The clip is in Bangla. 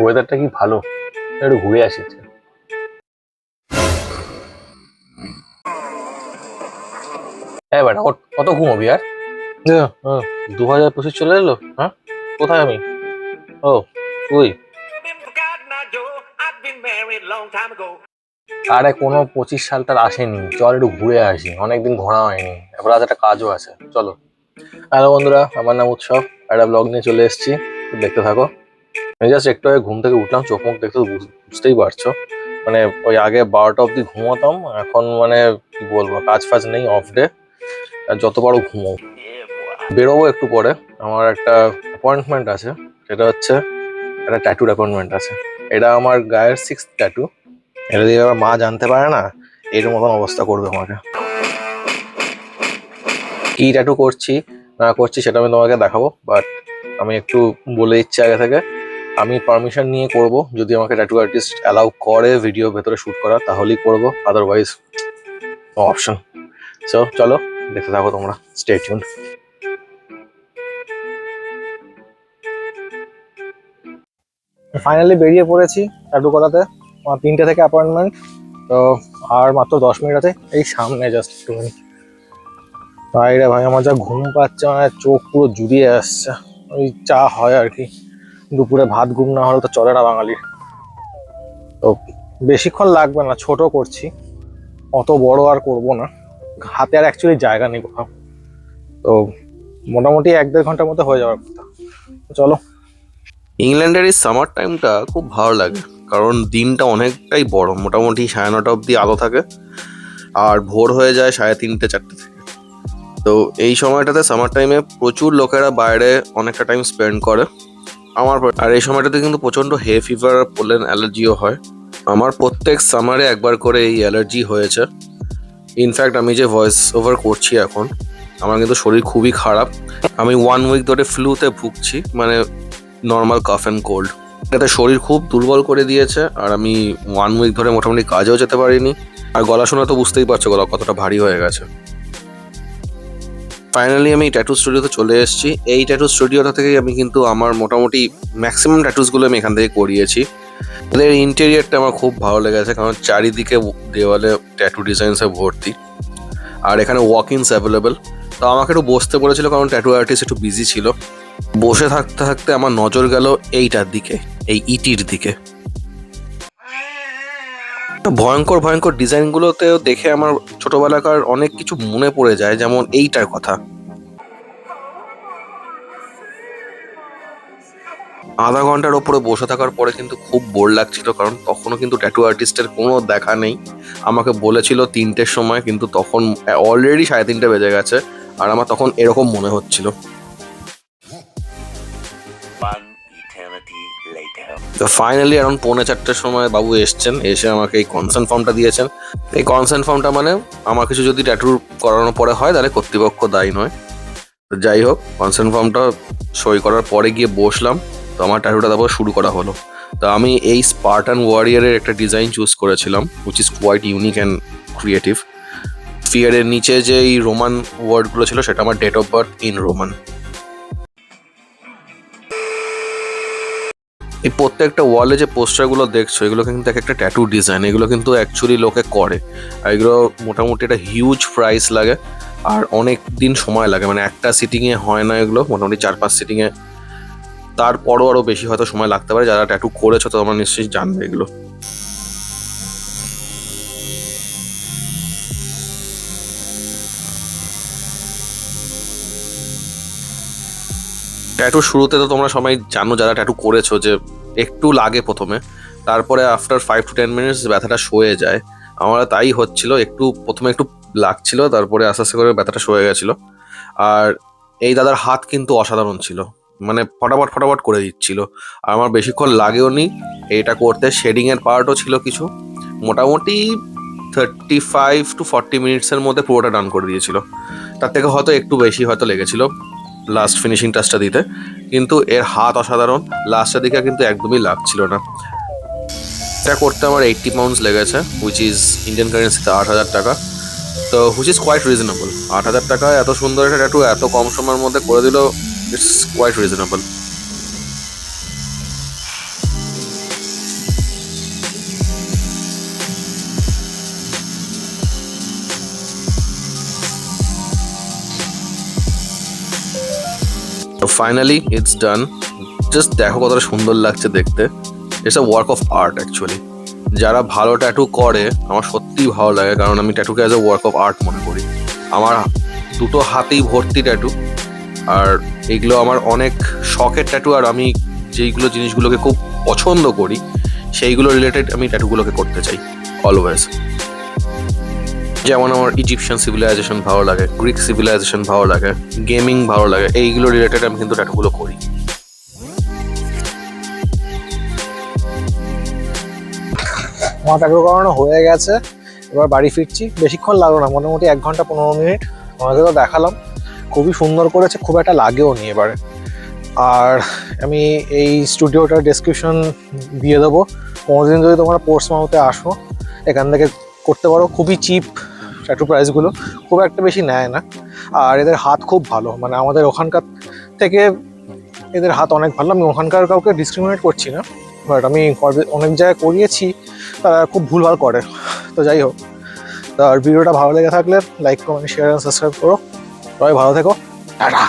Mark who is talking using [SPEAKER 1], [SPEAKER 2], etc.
[SPEAKER 1] ওয়েদারটা কি ভালো, একটু ঘুরে আসি আজকে। হ্যাঁ বেটা, কত ঘুমোবি আর? 2025 চলে এলো, হ্যাঁ? কোথায় আমি? ও, তুই? আরে কোনো 25 সালটার আসেনি, চল একটু ঘুরে আসি, অনেকদিন ঘোরা হয়নি, এবার আজ একটা কাজও আছে, চলো। হ্যালো বন্ধুরা, আমার নাম উৎসব, একটা ব্লগ নিয়ে চলে এসেছি, দেখতে থাকো। আমি জাস্ট একটু আগে ঘুম থেকে উঠলাম, চোখ মুখ দেখতে তো বুঝতেই পারছো। মানে ওই আগে 12টা অবধি ঘুমোতাম, এখন মানে কি বলবো, কাজ ফাজ নেই, অফ ডে, আর যত পারো ঘুমো। বেরোবো একটু পরে, আমার একটা অ্যাপয়েন্টমেন্ট আছে, সেটা হচ্ছে একটা ট্যাটুর অ্যাপয়েন্টমেন্ট আছে। এটা আমার গায়ের 6th ট্যাটু। এটা দিয়ে আবার মা জানতে পারে না, এর মতন অবস্থা করবে আমাকে। কি ট্যাটু করছি না করছি সেটা আমি তোমাকে দেখাবো, বাট আমি একটু বলে দিচ্ছি আগে থেকে, আমি পারমিশন নিয়ে করব, যদি আমাকে ট্যাটু আর্টিস্ট অ্যালাউ করে ভিডিও ভেতরে শুট করা তাহলেই করব, আদারওয়াইজ নো অপশন। সো চলো, দেখতে থাকো তোমরা, স্টে টিউনড। ফাইনালি বেরিয়ে পড়েছি ট্যাটু করাতে। আমার 3টে থেকে অ্যাপয়েন্টমেন্ট, তো আর মাত্র 10 মিনিট আছে, এই সামনে জাস্ট একটুখানি। ভাই রে ভাই, আমার যা ঘুম পাচ্ছে, মানে চোখ পুরো জুড়িয়ে আসছে। ওই চা হয় আর কি, দুপুরে ভাত ঘুম না হলে তো চলে না বাঙালির। তো বেশিক্ষণ লাগবে না, ছোট করছি, অত বড় আর করব না, হাতে আর অ্যাকচুয়ালি জায়গা নেই কোথাও। তো মোটামুটি 1-1.5 ঘন্টার মধ্যে হয়ে যাওয়ার কথা। চলো।
[SPEAKER 2] ইংল্যান্ডের এই সামার টাইমটা খুব ভালো লাগে, কারণ দিনটা অনেকটাই বড়, মোটামুটি 9:30 অবধি আলো থাকে, আর ভোর হয়ে যায় 3:30-4টে থেকে। তো এই সময়টাতে সামার টাইমে প্রচুর লোকেরা বাইরে অনেকটা টাইম স্পেন্ড করে। আর এই সময়টাতে কিন্তু প্রচণ্ড হে ফিভার আর পোলেন অ্যালার্জিও হয়। আমার প্রত্যেক সামারে একবার করে এই অ্যালার্জি হয়েছে। ইনফ্যাক্ট আমি যে ভয়েস ওভার করছি এখন, আমার কিন্তু শরীর খুবই খারাপ। আমি 1 উইক ধরে ফ্লুতে ভুগছি, মানে নর্মাল কাফ অ্যান্ড কোল্ড। এটাতে শরীর খুব দুর্বল করে দিয়েছে, আর আমি 1 উইক ধরে মোটামুটি কাজেও যেতে পারিনি। আর গলা শুনে তো বুঝতেই পারছো গলা কতটা ভারী হয়ে গেছে। ফাইনালি আমি ট্যাটু স্টুডিওতে চলে এসেছি। এই ট্যাটু স্টুডিওটা থেকেই আমি কিন্তু আমার মোটামুটি ম্যাক্সিমাম ট্যাটুসগুলো আমি এখান থেকে করিয়েছি। এদের ইন্টেরিয়ারটা আমার খুব ভালো লেগেছে, কারণ চারিদিকে দেওয়ালে ট্যাটু ডিজাইনসে ভর্তি, আর এখানে ওয়াক ইনস অ্যাভেলেবেল। তো আমাকে একটু বসতে বলেছিল, কারণ ট্যাটু আর্টিস্ট একটু বিজি ছিল। বসে থাকতে থাকতে আমার নজর গেল এইটার দিকে, এই ইটির দিকে। ভয়ঙ্কর ভয়ঙ্কর ডিজাইনগুলোতেও দেখে আমার ছোটবেলাকার অনেক কিছু মনে পড়ে যায়, যেমন এইটার কথা। আধা ঘন্টার ওপরে বসে থাকার পরে কিন্তু খুব বোর লাগছিল, কারণ তখনও কিন্তু ট্যাটু আর্টিস্টের কোনো দেখা নেই। আমাকে বলেছিল 3টের সময়, কিন্তু তখন অলরেডি 3:30 বেজে গেছে, আর আমার তখন এরকম মনে হচ্ছিল। তো ফাইনালি অ্যারাউন্ড 3:45-4টার সময় বাবু এসছেন, এসে আমাকে এই কনসেন্ট ফর্মটা দিয়েছেন। এই কনসেন্ট ফর্মটা মানে আমার কিছু যদি ট্যাটু করানোর পরে হয়, তাহলে কর্তৃপক্ষ দায়ী নয়। তো যাই হোক, কনসেন্ট ফর্মটা সই করার পরে গিয়ে বসলাম, তো আমার ট্যাটুটা তারপর শুরু করা হলো। তো আমি এই স্পার্টান ওয়ারিয়ারের একটা ডিজাইন চুজ করেছিলাম, which is quite unique and creative. ফিয়ারের নিচে যে এই রোমান ওয়ার্ডগুলো ছিল, সেটা আমার date of birth in Roman. এই প্রত্যেকটা ওয়ালে যে পোস্টারগুলো দেখছো, এগুলো কিন্তু এক একটা ট্যাটু ডিজাইন, এগুলো কিন্তু অ্যাকচুয়ালি লোকে করে, আর এগুলো মোটামুটি একটা হিউজ প্রাইস লাগে, আর অনেক দিন সময় লাগে, মানে একটা সিটিংয়ে হয় না এগুলো, মোটামুটি 4-5 সিটিংয়ে, তারপরও আরও বেশি হয়তো সময় লাগতে পারে। যারা ট্যাটু করেছো তো তোমরা নিশ্চয়ই জানবে এগুলো। ট্যাটু শুরুতে তো তোমরা সবাই জানো যারা ট্যাটু করেছো, যে একটু লাগে প্রথমে, তারপরে আফটার 5 to 10 মিনিটস ব্যথাটা সয়ে যায়। আমার তাই হচ্ছিল, প্রথমে একটু লাগছিল, তারপরে আস্তে আস্তে করে ব্যথাটা সয়ে গেছিল। আর এই দাদার হাত কিন্তু অসাধারণ ছিল, মানে ফটাফট ফটাফট করে দিচ্ছিল, আর আমার বেশিক্ষণ লাগেও নি এটা করতে। শেডিংয়ের পার্টও ছিল কিছু, মোটামুটি 35 to 40 মিনিটসের মধ্যে পুরোটা ডান করে দিয়েছিল। তার থেকে হয়তো একটু বেশি হয়তো লেগেছিল লাস্ট ফিনিশিং টাচটা দিতে, কিন্তু এর হাত অসাধারণ, লাস্টের দিকে কিন্তু একদমই লাগছিল না। এটা করতে আমার 80 পাউন্ডস লেগেছে, হুইচ ইজ ইন্ডিয়ান কারেন্সিতে 8,000 টাকা। তো হুইচ ইজ কোয়াইট রিজনেবল। 8,000 টাকায় এত সুন্দর একটা ট্যাটু এত কম সময়ের মধ্যে করে দিল, ইটস কোয়াইট রিজনেবল। তো ফাইনালি ইটস ডান। জাস্ট দেখো কতটা সুন্দর লাগছে দেখতে। It's a work of art actually. যারা ভালো ট্যাটু করে আমার সত্যিই ভালো লাগে, কারণ আমি ট্যাটুকে as a work of art মনে করি। আমার দুটো হাতেই ভর্তি ট্যাটু, আর এইগুলো আমার অনেক শখের ট্যাটু। আর আমি যেইগুলো জিনিসগুলোকে খুব পছন্দ করি সেইগুলো রিলেটেড আমি ট্যাটুগুলোকে করতে চাই অলওয়েজ। যেমন আমার ইজিপশিয়ান সিভিলাইজেশন ভালো লাগে, গ্রিক সিভিলাইজেশন ভালো লাগে, গেমিং ভালো লাগে, এইগুলো রিলেটেড আমি কিন্তু ট্যাটুগুলো করি।
[SPEAKER 1] আমার ট্যাটু করানো হয়ে গেছে, এবার বাড়ি ফিরছি। বেশিক্ষণ লাগলো না, মোটামুটি 1 ঘন্টা 15 মিনিট। আমাকে তো দেখালাম, খুবই সুন্দর করেছে, খুব একটা লাগেও নি এবারে। আর আমি এই স্টুডিওটার ডেসক্রিপশন দিয়ে দেবো। কোনোদিন যদি তোমরা পোর্টসমাউথে আসো এখান থেকে করতে পারো। খুবই চিপ ট্যাটু, প্রাইসগুলো খুব একটা বেশি নেয় না। আর এদের হাত খুব ভালো, মানে আমাদের ওখানকার থেকে এদের হাত অনেক ভালো। আমি ওখানকার কাউকে ডিসক্রিমিনেট করছি না, বাট আমি অনেক জায়গায় করিয়েছি, তারা খুব ভুলভাল করে। তো যাই হোক, আর ভিডিওটা ভালো লেগে থাকলে like, comment, share and subscribe করো। সবাই ভালো থেকো, টাটা।